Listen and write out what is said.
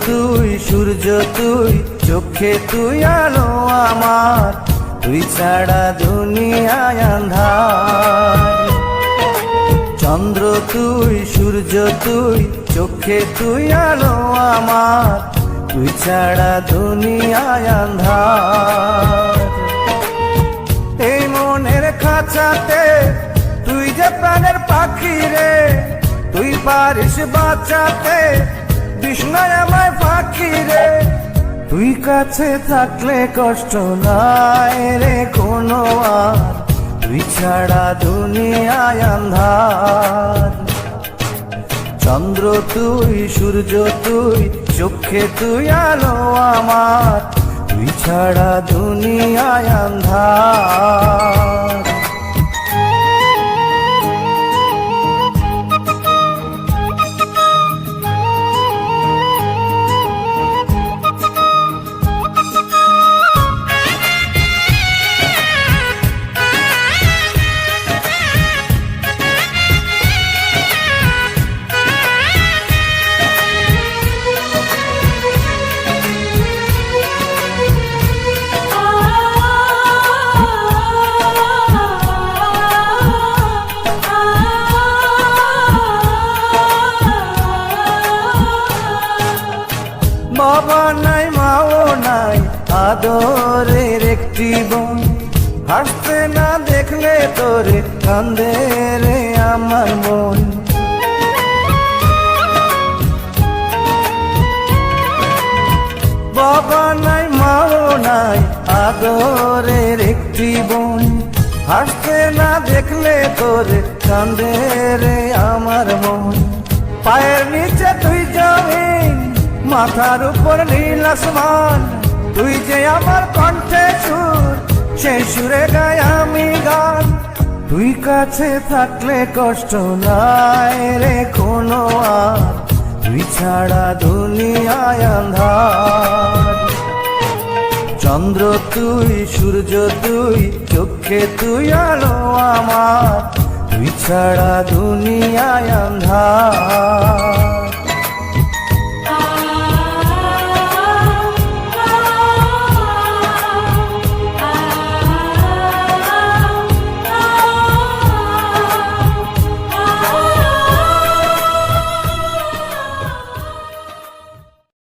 তুই, সূর্য তুই, চোখে তুই আলো আমার, তুই ছাড়া দুনিয়ায় আন্ধার। চন্দ্র তুই, সূর্য তুই, চোখে তুই আলো আমার, তুই ছাড়া দুনিয়ায় আন্ধার। এই মনের খাঁচাতে তুই যে প্রাণের পাখি রে, তুই পারিস বাঁচাতে বিষ্ণায় আমায় ফাঁকি রে। তুই কাছে থাকলে কষ্ট নাই রে কোনো আর, তুই ছাড়া দুনিয়ায় আন্ধার। চন্দ্র তুই, সূর্য তুই, চোখে তুই আলো আমার, তুই ছাড়া দুনিয়ায় আন্ধার। বাবা নাই, মাও নাই, আদরের একটি বোন, হাসতে না দেখলে তোরে কান্দে রে আমার মন। বাবা নাই, মাও নাই, আদরের একটি বোন, হাসতে না দেখলে তোরে কান্দে রে আমার মন। পায়ের নিচে তুই জমিন, মাথার উপর নীল আসমান, তুই যে আমার কণ্ঠে সুর, সেই সুরে গাই আমি গান। তুই কাছে থাকলে কষ্ট নাই রে কোনো আর, তুই ছাড়া দুনিয়ায় আন্ধার। চন্দ্র তুই, সূর্য তুই, চোখে তুই আলো আমার, তুই ছাড়া দুনিয়ায় আন্ধার।